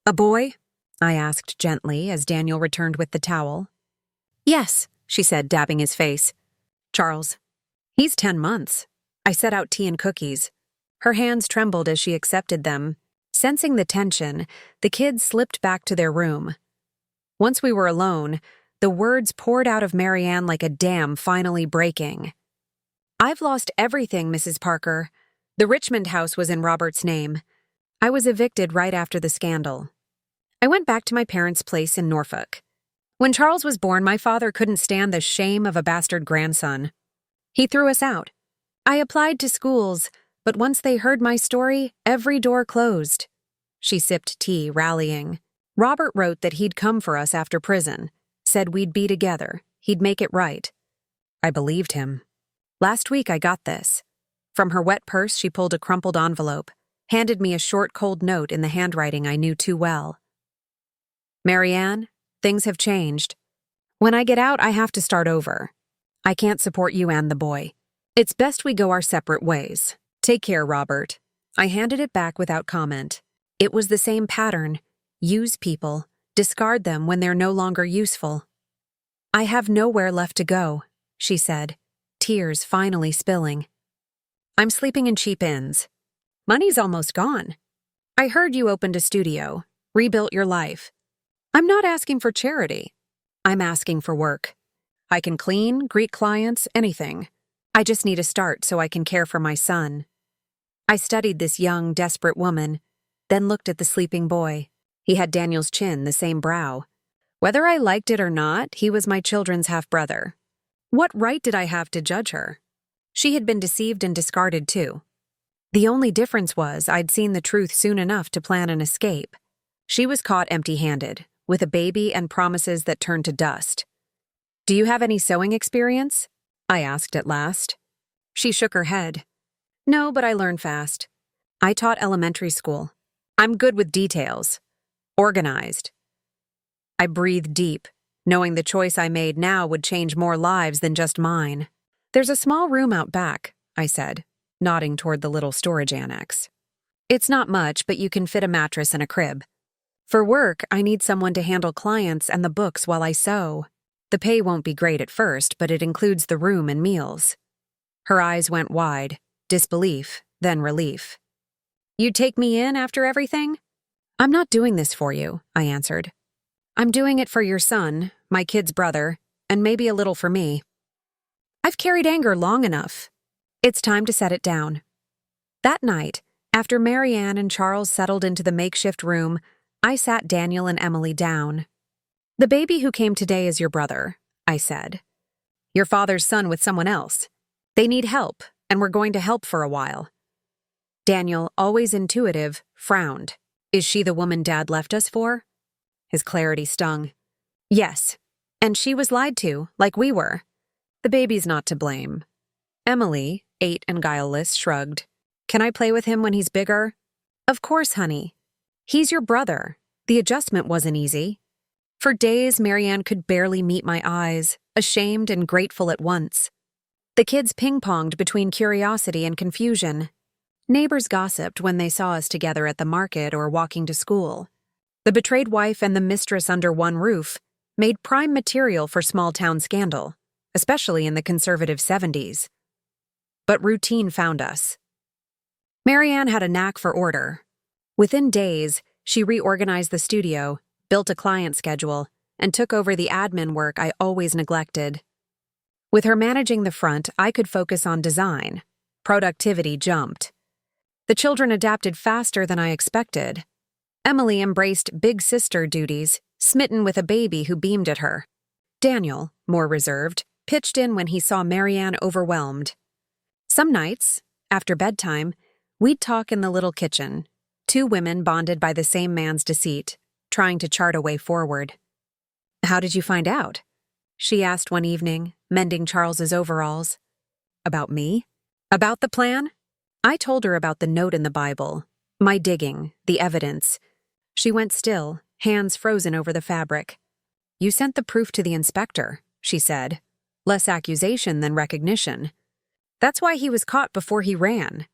"A boy?" I asked gently as Daniel returned with the towel. "Yes," she said, dabbing his face. "Charles. He's 10 months. I set out tea and cookies. Her hands trembled as she accepted them. Sensing the tension, the kids slipped back to their room. Once we were alone, the words poured out of Marianne like a dam finally breaking. "I've lost everything, Mrs. Parker. The Richmond house was in Robert's name. I was evicted right after the scandal. I went back to my parents' place in Norfolk. When Charles was born, my father couldn't stand the shame of a bastard grandson. He threw us out. I applied to schools, but once they heard my story, every door closed." She sipped tea, rallying. "Robert wrote that he'd come for us after prison, said we'd be together, he'd make it right. I believed him. Last week I got this." From her wet purse, she pulled a crumpled envelope, handed me a short, cold note in the handwriting I knew too well. "Marianne, things have changed. When I get out, I have to start over. I can't support you and the boy. It's best we go our separate ways. Take care, Robert." I handed it back without comment. It was the same pattern. Use people, discard them when they're no longer useful. "I have nowhere left to go," she said, tears finally spilling. "I'm sleeping in cheap inns. Money's almost gone. I heard you opened a studio, rebuilt your life. I'm not asking for charity. I'm asking for work. I can clean, greet clients, anything. I just need a start so I can care for my son." I studied this young, desperate woman, then looked at the sleeping boy. He had Daniel's chin, the same brow. Whether I liked it or not, he was my children's half-brother. What right did I have to judge her? She had been deceived and discarded too. The only difference was I'd seen the truth soon enough to plan an escape. She was caught empty-handed, with a baby and promises that turned to dust. "Do you have any sewing experience?" I asked at last. She shook her head. "No, but I learn fast. I taught elementary school. I'm good with details. Organized." I breathed deep, knowing the choice I made now would change more lives than just mine. "There's a small room out back," I said, nodding toward the little storage annex. "It's not much, but you can fit a mattress and a crib. For work, I need someone to handle clients and the books while I sew. The pay won't be great at first, but it includes the room and meals." Her eyes went wide, disbelief, then relief. "You'd take me in after everything?" "I'm not doing this for you," I answered. "I'm doing it for your son, my kid's brother, and maybe a little for me. I've carried anger long enough. It's time to set it down." That night, after Marianne and Charles settled into the makeshift room, I sat Daniel and Emily down. "The baby who came today is your brother," I said. "Your father's son with someone else. They need help, and we're going to help for a while." Daniel, always intuitive, frowned. "Is she the woman Dad left us for?" His clarity stung. "Yes, and she was lied to, like we were. The baby's not to blame." Emily, 8 and guileless, shrugged. "Can I play with him when he's bigger?" "Of course, honey. He's your brother. The adjustment wasn't easy." For days, Marianne could barely meet my eyes, ashamed and grateful at once. The kids ping-ponged between curiosity and confusion. Neighbors gossiped when they saw us together at the market or walking to school. The betrayed wife and the mistress under one roof made prime material for small-town scandal, especially in the conservative 70s. But routine found us. Marianne had a knack for order. Within days, she reorganized the studio, built a client schedule, and took over the admin work I always neglected. With her managing the front, I could focus on design. Productivity jumped. The children adapted faster than I expected. Emily embraced big sister duties, smitten with a baby who beamed at her. Daniel, more reserved, pitched in when he saw Marianne overwhelmed. Some nights, after bedtime, we'd talk in the little kitchen, 2 women bonded by the same man's deceit, trying to chart a way forward. "How did you find out?" she asked one evening, mending Charles's overalls. "About me? About the plan?" I told her about the note in the Bible, my digging, the evidence. She went still, hands frozen over the fabric. "You sent the proof to the inspector," she said. "Less accusation than recognition. That's why he was caught before he ran."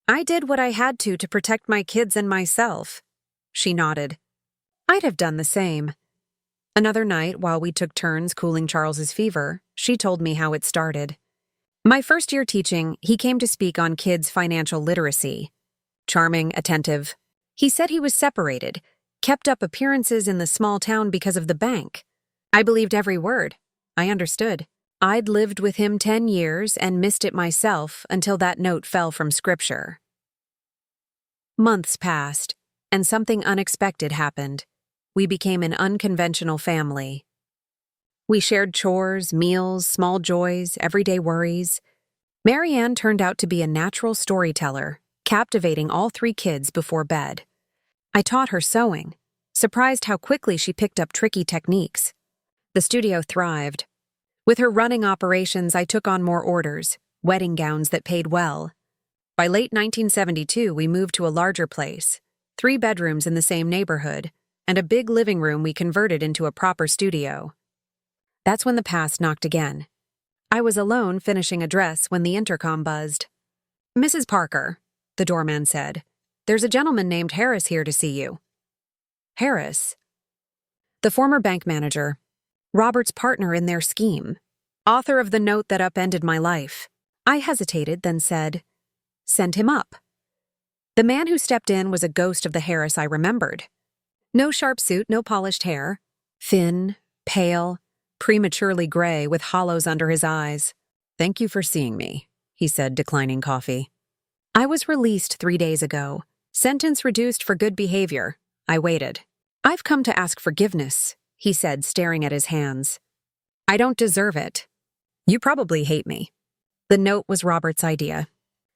"I did what I had to protect my kids and myself." She nodded. "I'd have done the same." Another night, while we took turns cooling Charles's fever, she told me how it started. My first year teaching, he came to speak on kids' financial literacy. Charming, attentive. He said he was separated, kept up appearances in the small town because of the bank. I believed every word. I understood. I'd lived with him 10 years and missed it myself until that note fell from scripture. Months passed, and something unexpected happened. We became an unconventional family. We shared chores, meals, small joys, everyday worries. Marianne turned out to be a natural storyteller, captivating all 3 kids before bed. I taught her sewing, surprised how quickly she picked up tricky techniques. The studio thrived. With her running operations, I took on more orders, wedding gowns that paid well. By late 1972, we moved to a larger place, 3 bedrooms in the same neighborhood, and a big living room we converted into a proper studio. That's when the past knocked again. I was alone finishing a dress when the intercom buzzed. "Mrs. Parker," the doorman said, "there's a gentleman named Harris here to see you." Harris? The former bank manager, Robert's partner in their scheme, author of the note that upended my life. I hesitated, then said, "Send him up." The man who stepped in was a ghost of the Harris I remembered. No sharp suit, no polished hair. Thin, pale, prematurely gray with hollows under his eyes. "Thank you for seeing me," he said, declining coffee. "I was released 3 days ago. Sentence reduced for good behavior." I waited. "I've come to ask forgiveness," he said, staring at his hands. "I don't deserve it. You probably hate me." The note was Robert's idea.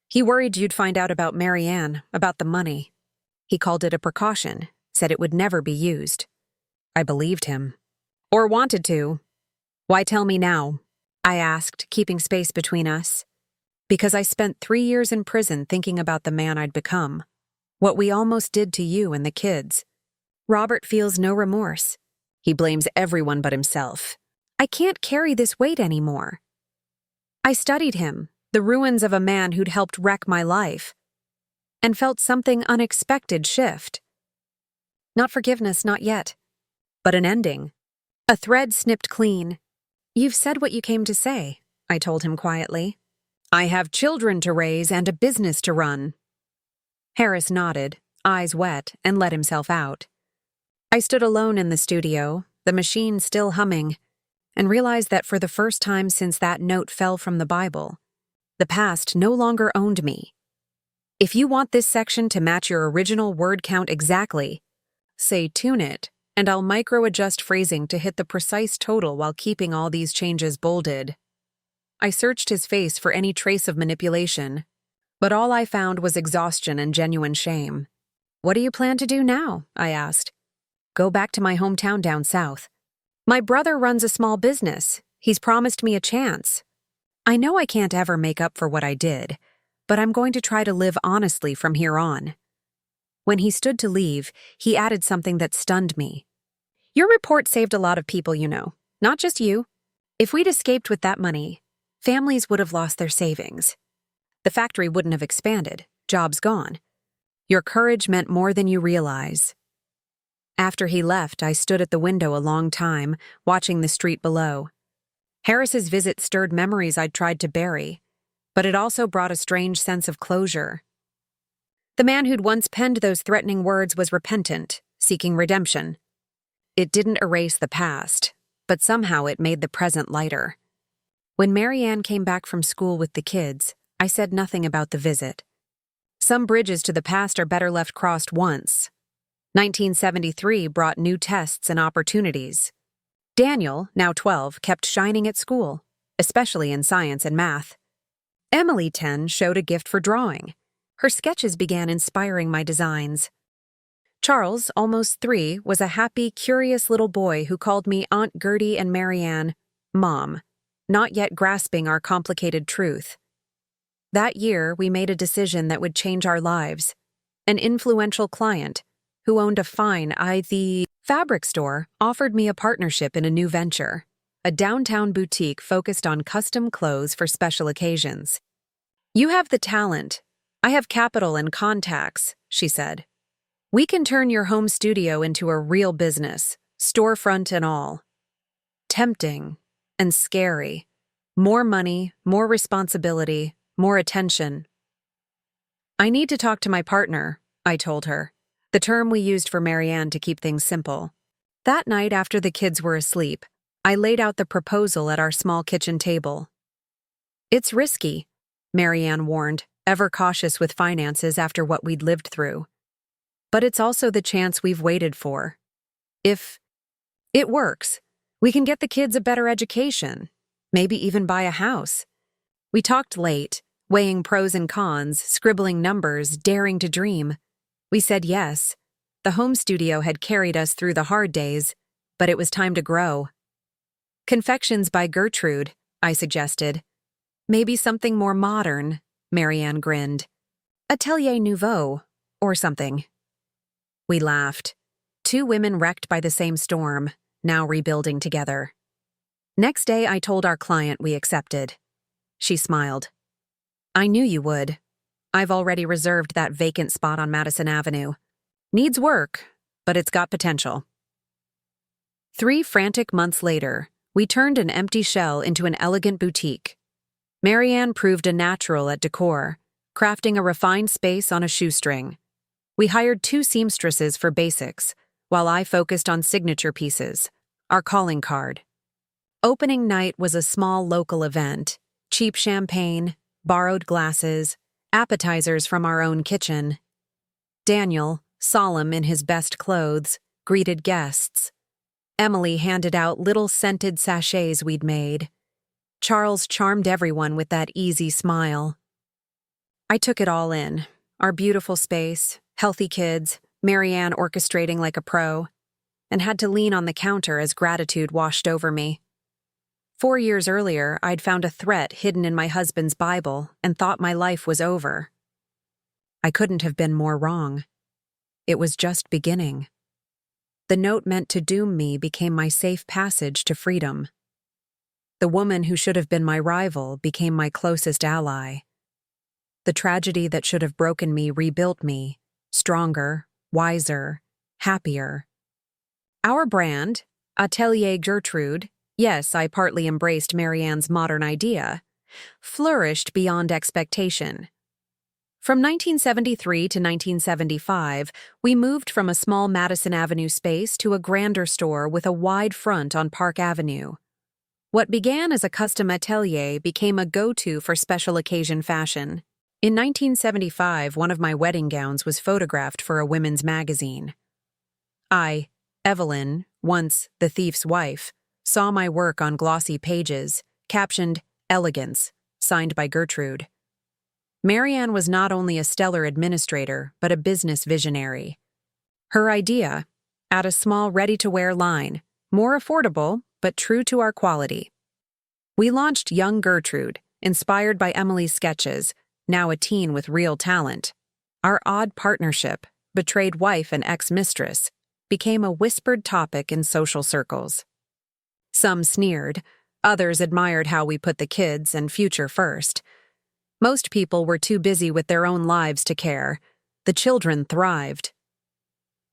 He worried you'd find out about Marianne, about the money. He called it a precaution, said it would never be used. I believed him. Or wanted to. "Why tell me now?" I asked, keeping space between us. "Because I spent 3 years in prison thinking about the man I'd become. What we almost did to you and the kids. Robert feels no remorse. He blames everyone but himself. I can't carry this weight anymore. I studied him, the ruins of a man who'd helped wreck my life, and felt something unexpected shift. Not forgiveness, not yet, but an ending. A thread snipped clean. "You've said what you came to say," I told him quietly. "I have children to raise and a business to run." Harris nodded, eyes wet, and let himself out. I stood alone in the studio, the machine still humming, and realized that for the first time since that note fell from the Bible, the past no longer owned me. If you want this section to match your original word count exactly, say tune it, and I'll micro-adjust phrasing to hit the precise total while keeping all these changes bolded. I searched his face for any trace of manipulation, but all I found was exhaustion and genuine shame. "What do you plan to do now?" I asked. "Go back to my hometown down south. My brother runs a small business. He's promised me a chance. I know I can't ever make up for what I did, but I'm going to try to live honestly from here on." When he stood to leave, he added something that stunned me. "Your report saved a lot of people, you know, not just you. If we'd escaped with that money, families would have lost their savings. The factory wouldn't have expanded, jobs gone. Your courage meant more than you realize." After he left, I stood at the window a long time, watching the street below. Harris's visit stirred memories I'd tried to bury, but it also brought a strange sense of closure. The man who'd once penned those threatening words was repentant, seeking redemption. It didn't erase the past, but somehow it made the present lighter. When Marianne came back from school with the kids, I said nothing about the visit. Some bridges to the past are better left crossed once. 1973 brought new tests and opportunities. Daniel, now 12, kept shining at school, especially in science and math. Emily, 10, showed a gift for drawing. Her sketches began inspiring my designs. Charles, almost 3, was a happy, curious little boy who called me Aunt Gertie and Marianne Mom, not yet grasping our complicated truth. That year, we made a decision that would change our lives. An influential client, who owned a fine the fabric store, offered me a partnership in a new venture, a downtown boutique focused on custom clothes for special occasions. "You have the talent. I have capital and contacts," she said. "We can turn your home studio into a real business, storefront and all." Tempting and scary, More money, more responsibility, more attention. I need to talk to my partner, I told her, the term we used for Marianne to keep things simple. That night after the kids were asleep, I laid out the proposal at our small kitchen table. It's risky, Marianne warned, ever cautious with finances after what we'd lived through. But it's also the chance we've waited for. If it works, we can get the kids a better education, maybe even buy a house. We talked late, weighing pros and cons, scribbling numbers, daring to dream. We said yes. The home studio had carried us through the hard days, but it was time to grow. Confections by Gertrude, I suggested. Maybe something more modern, Marianne grinned. Atelier Nouveau, or something. We laughed. Two women wrecked by the same storm, now rebuilding together. Next day, I told our client we accepted. She smiled. I knew you would. I've already reserved that vacant spot on Madison Avenue. Needs work, but it's got potential. 3 frantic months later, we turned an empty shell into an elegant boutique. Marianne proved a natural at decor, crafting a refined space on a shoestring. We hired 2 seamstresses for basics, while I focused on signature pieces, our calling card. Opening night was a small local event, cheap champagne, borrowed glasses, appetizers from our own kitchen. Daniel, solemn in his best clothes, greeted guests. Emily handed out little scented sachets we'd made. Charles charmed everyone with that easy smile. I took it all in, our beautiful space, healthy kids, Marianne orchestrating like a pro, and had to lean on the counter as gratitude washed over me. 4 years earlier, I'd found a threat hidden in my husband's Bible and thought my life was over. I couldn't have been more wrong. It was just beginning. The note meant to doom me became my safe passage to freedom. The woman who should have been my rival became my closest ally. The tragedy that should have broken me rebuilt me, stronger, wiser, happier. Our brand, Atelier Gertrude, yes, I partly embraced Marianne's modern idea, flourished beyond expectation. From 1973 to 1975, we moved from a small Madison Avenue space to a grander store with a wide front on Park Avenue. What began as a custom atelier became a go-to for special occasion fashion. In 1975, one of my wedding gowns was photographed for a women's magazine. I, Evelyn, once the thief's wife, saw my work on glossy pages, captioned Elegance, signed by Gertrude. Marianne was not only a stellar administrator, but a business visionary. Her idea, add a small ready-to-wear line, more affordable, but true to our quality. We launched Young Gertrude, inspired by Emily's sketches, now a teen with real talent. Our odd partnership, betrayed wife and ex-mistress, became a whispered topic in social circles. Some sneered, others admired how we put the kids and future first. Most people were too busy with their own lives to care. The children thrived.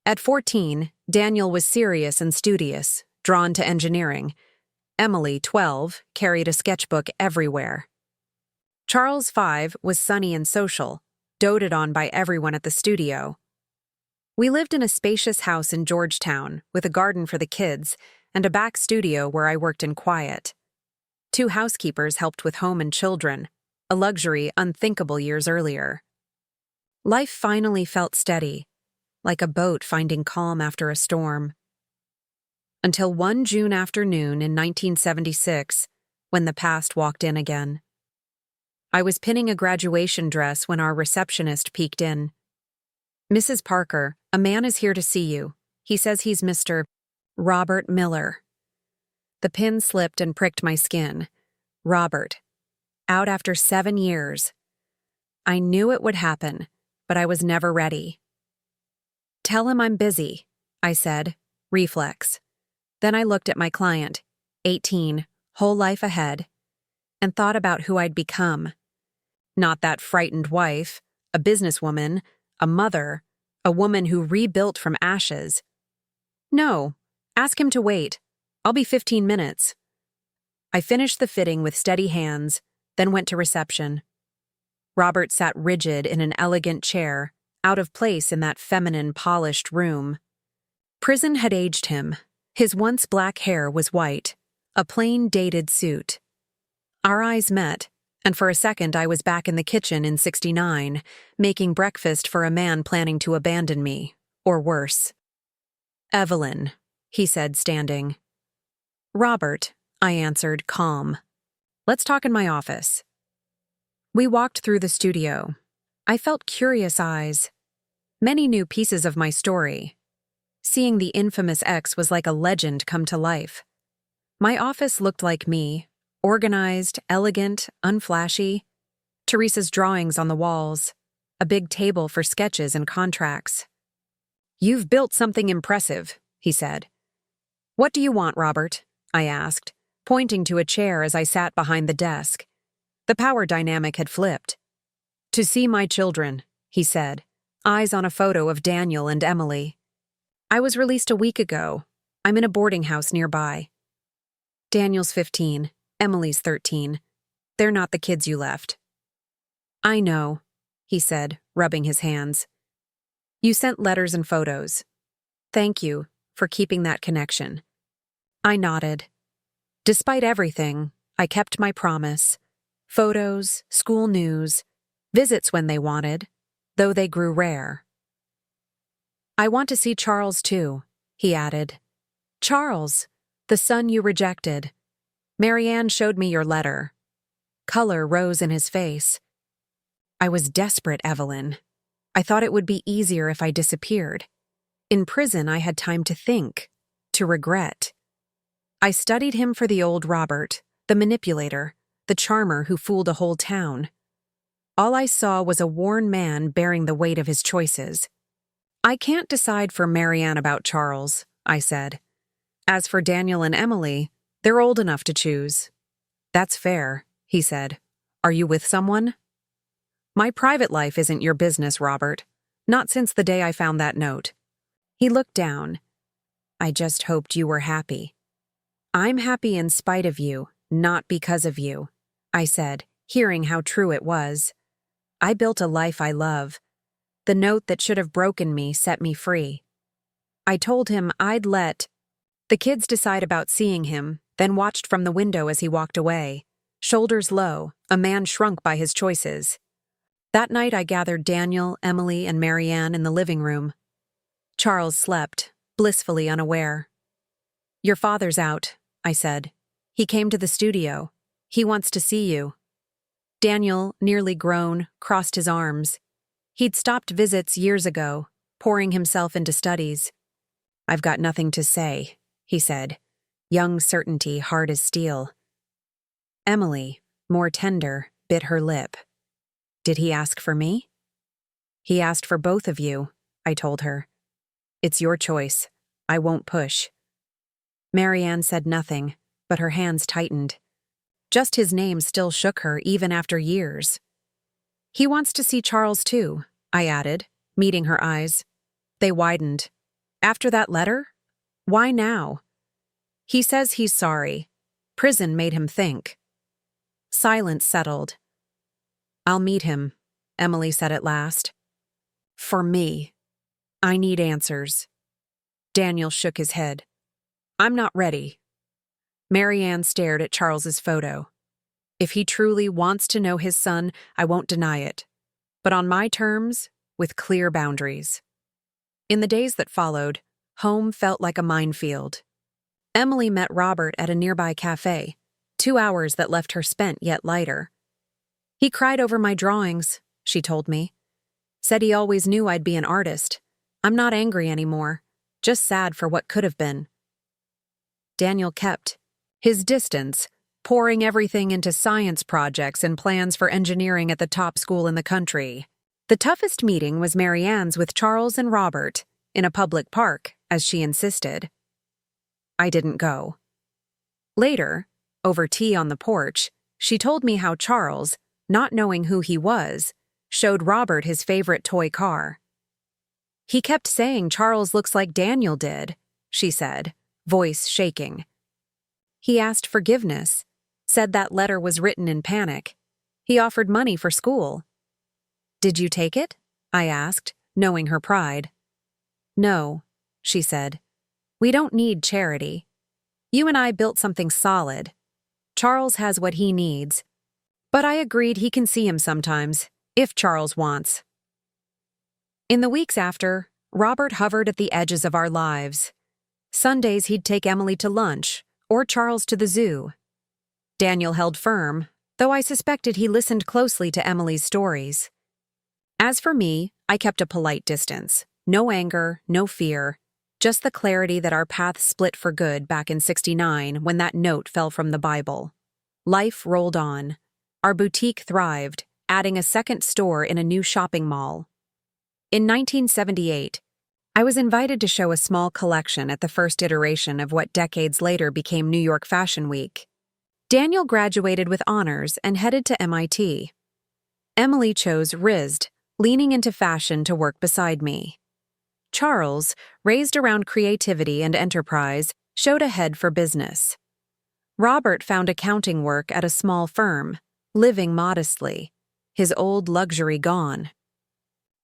At 14, Daniel was serious and studious, drawn to engineering. Emily, 12, carried a sketchbook everywhere. Charles, 5, was sunny and social, doted on by everyone at the studio. We lived in a spacious house in Georgetown, with a garden for the kids, and a back studio where I worked in quiet. 2 housekeepers helped with home and children, a luxury unthinkable years earlier. Life finally felt steady, like a boat finding calm after a storm. Until one June afternoon in 1976, when the past walked in again. I was pinning a graduation dress when our receptionist peeked in. Mrs. Parker, a man is here to see you. He says he's Mr. Robert Miller. The pin slipped and pricked my skin. Robert. Out after 7 years. I knew it would happen, but I was never ready. Tell him I'm busy, I said, reflex. Then I looked at my client, 18, whole life ahead, and thought about who I'd become. Not that frightened wife, a businesswoman, a mother, a woman who rebuilt from ashes. No, ask him to wait. I'll be 15 minutes. I finished the fitting with steady hands, then went to reception. Robert sat rigid in an elegant chair, out of place in that feminine, polished room. Prison had aged him. His once black hair was white, a plain, dated suit. Our eyes met, and for a second I was back in the kitchen in '69, making breakfast for a man planning to abandon me, or worse. "Evelyn," he said, standing. "Robert," I answered, calm. "Let's talk in my office." We walked through the studio. I felt curious eyes. Many new pieces of my story. Seeing the infamous ex was like a legend come to life. My office looked like me, organized, elegant, unflashy. Teresa's drawings on the walls, a big table for sketches and contracts. "You've built something impressive," he said. "What do you want, Robert?" I asked, pointing to a chair as I sat behind the desk. The power dynamic had flipped. "To see my children," he said, eyes on a photo of Daniel and Emily. "I was released a week ago. I'm in a boarding house nearby. Daniel's 15, Emily's 13. They're not the kids you left." "I know," he said, rubbing his hands. "You sent letters and photos. Thank you for keeping that connection." I nodded. Despite everything, I kept my promise. Photos, school news, visits when they wanted, though they grew rare. "I want to see Charles too," he added. "Charles, the son you rejected. Marianne showed me your letter." Color rose in his face. "I was desperate, Evelyn. I thought it would be easier if I disappeared. In prison, I had time to think, to regret. I studied him for the old Robert, the manipulator, the charmer who fooled a whole town. All I saw was a worn man bearing the weight of his choices. I can't decide for Marianne about Charles," I said. "As for Daniel and Emily, they're old enough to choose." "That's fair," he said. "Are you with someone?" "My private life isn't your business, Robert. Not since the day I found that note." He looked down. "I just hoped you were happy." "I'm happy in spite of you, not because of you," I said, hearing how true it was. I built a life I love. The note that should have broken me set me free. I told him I'd let the kids decide about seeing him, then watched from the window as he walked away. Shoulders low, a man shrunk by his choices. That night I gathered Daniel, Emily, and Marianne in the living room. Charles slept, blissfully unaware. "Your father's out," I said. "He came to the studio. He wants to see you." Daniel, nearly grown, crossed his arms. He'd stopped visits years ago, pouring himself into studies. "I've got nothing to say," he said, young certainty hard as steel. Emily, more tender, bit her lip. "Did he ask for me?" "He asked for both of you," I told her. "It's your choice. I won't push." Marianne said nothing, but her hands tightened. Just his name still shook her even after years. "He wants to see Charles too," I added, meeting her eyes. They widened. "After that letter? Why now?" "He says he's sorry. Prison made him think." Silence settled. "I'll meet him," Emily said at last. "For me. I need answers." Daniel shook his head. "I'm not ready." Marianne stared at Charles's photo. "If he truly wants to know his son, I won't deny it. But on my terms, with clear boundaries." In the days that followed, home felt like a minefield. Emily met Robert at a nearby cafe, 2 hours that left her spent yet lighter. "He cried over my drawings," she told me. "Said he always knew I'd be an artist. I'm not angry anymore, just sad for what could have been." Daniel kept his distance, pouring everything into science projects and plans for engineering at the top school in the country. The toughest meeting was Marianne's with Charles and Robert, in a public park, as she insisted. I didn't go. Later, over tea on the porch, she told me how Charles, not knowing who he was, showed Robert his favorite toy car. "He kept saying Charles looks like Daniel did," she said, voice shaking. "He asked forgiveness. Said that letter was written in panic. He offered money for school. Did you take it? I asked, knowing her pride. No, she said. We don't need charity. You and I built something solid. Charles has what he needs. But I agreed he can see him sometimes, if Charles wants. In the weeks after, Robert hovered at the edges of our lives. Sundays he'd take Emily to lunch, or Charles to the zoo. Daniel held firm, though I suspected he listened closely to Emily's stories. As for me, I kept a polite distance. No anger, no fear, just the clarity that our paths split for good back in '69 when that note fell from the Bible. Life rolled on. Our boutique thrived, adding a second store in a new shopping mall. In 1978, I was invited to show a small collection at the first iteration of what decades later became New York Fashion Week. Daniel graduated with honors and headed to MIT. Emily chose RISD, leaning into fashion to work beside me. Charles, raised around creativity and enterprise, showed a head for business. Robert found accounting work at a small firm, living modestly, his old luxury gone.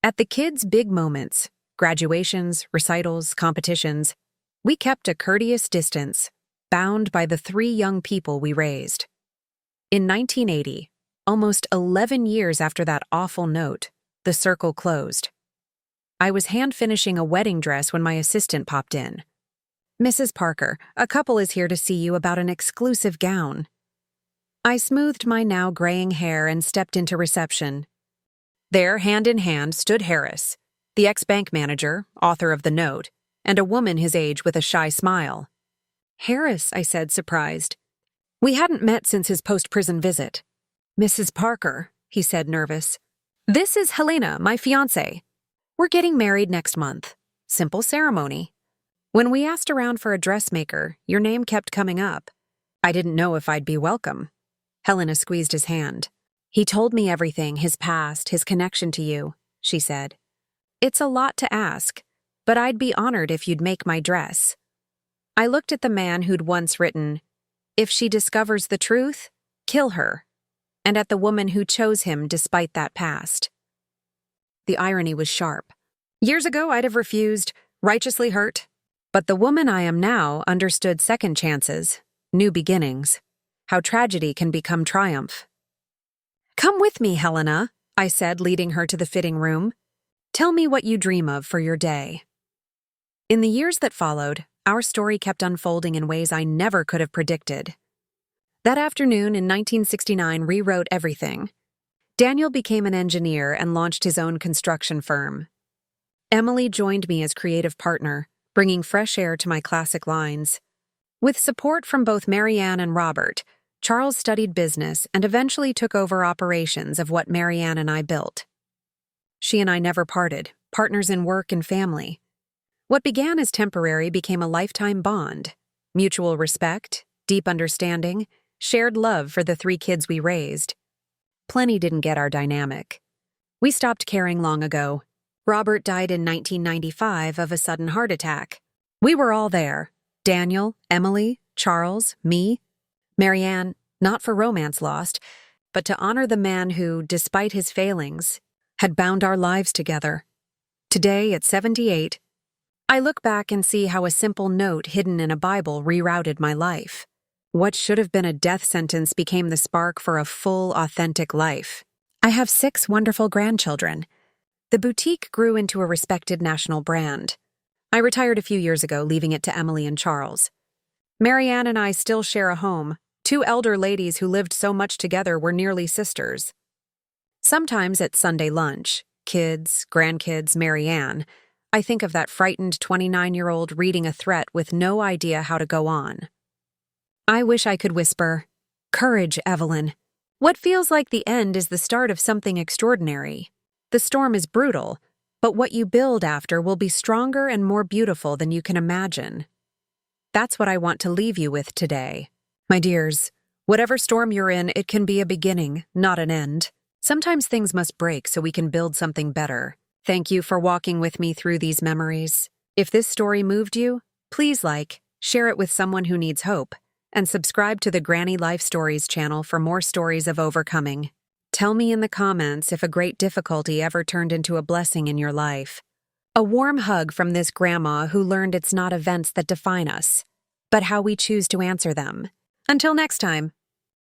At the kids' big moments, graduations, recitals, competitions, we kept a courteous distance, bound by the 3 young people we raised. In 1980, almost 11 years after that awful note, the circle closed. I was hand-finishing a wedding dress when my assistant popped in. Mrs. Parker, a couple is here to see you about an exclusive gown. I smoothed my now graying hair and stepped into reception. There, hand in hand, stood Harris, the ex-bank manager, author of the note, and a woman his age with a shy smile. Harris, I said, surprised. We hadn't met since his post-prison visit. Mrs. Parker, he said, nervous. This is Helena, my fiancé. We're getting married next month. Simple ceremony. When we asked around for a dressmaker, your name kept coming up. I didn't know if I'd be welcome. Helena squeezed his hand. He told me everything, his past, his connection to you, she said. It's a lot to ask, but I'd be honored if you'd make my dress. I looked at the man who'd once written, if she discovers the truth, kill her, and at the woman who chose him despite that past. The irony was sharp. Years ago I'd have refused, righteously hurt, but the woman I am now understood second chances, new beginnings, how tragedy can become triumph. Come with me, Helena, I said, leading her to the fitting room. Tell me what you dream of for your day. In the years that followed, our story kept unfolding in ways I never could have predicted. That afternoon in 1969 rewrote everything. Daniel became an engineer and launched his own construction firm. Emily joined me as creative partner, bringing fresh air to my classic lines. With support from both Marianne and Robert, Charles studied business and eventually took over operations of what Marianne and I built. She and I never parted, partners in work and family. What began as temporary became a lifetime bond. Mutual respect, deep understanding, shared love for the 3 kids we raised. Plenty didn't get our dynamic. We stopped caring long ago. Robert died in 1995 of a sudden heart attack. We were all there. Daniel, Emily, Charles, me. Marianne, not for romance lost, but to honor the man who, despite his failings, had bound our lives together. Today, at 78, I look back and see how a simple note hidden in a Bible rerouted my life. What should have been a death sentence became the spark for a full, authentic life. I have 6 wonderful grandchildren. The boutique grew into a respected national brand. I retired a few years ago, leaving it to Emily and Charles. Marianne and I still share a home. 2 elder ladies who lived so much together were nearly sisters. Sometimes at Sunday lunch, kids, grandkids, Marianne, I think of that frightened 29-year-old reading a threat with no idea how to go on. I wish I could whisper, "Courage, Evelyn. What feels like the end is the start of something extraordinary. The storm is brutal, but what you build after will be stronger and more beautiful than you can imagine." That's what I want to leave you with today. My dears, whatever storm you're in, it can be a beginning, not an end. Sometimes things must break so we can build something better. Thank you for walking with me through these memories. If this story moved you, please share it with someone who needs hope, and subscribe to the Granny Life Stories channel for more stories of overcoming. Tell me in the comments if a great difficulty ever turned into a blessing in your life. A warm hug from this grandma who learned it's not events that define us, but how we choose to answer them. Until next time.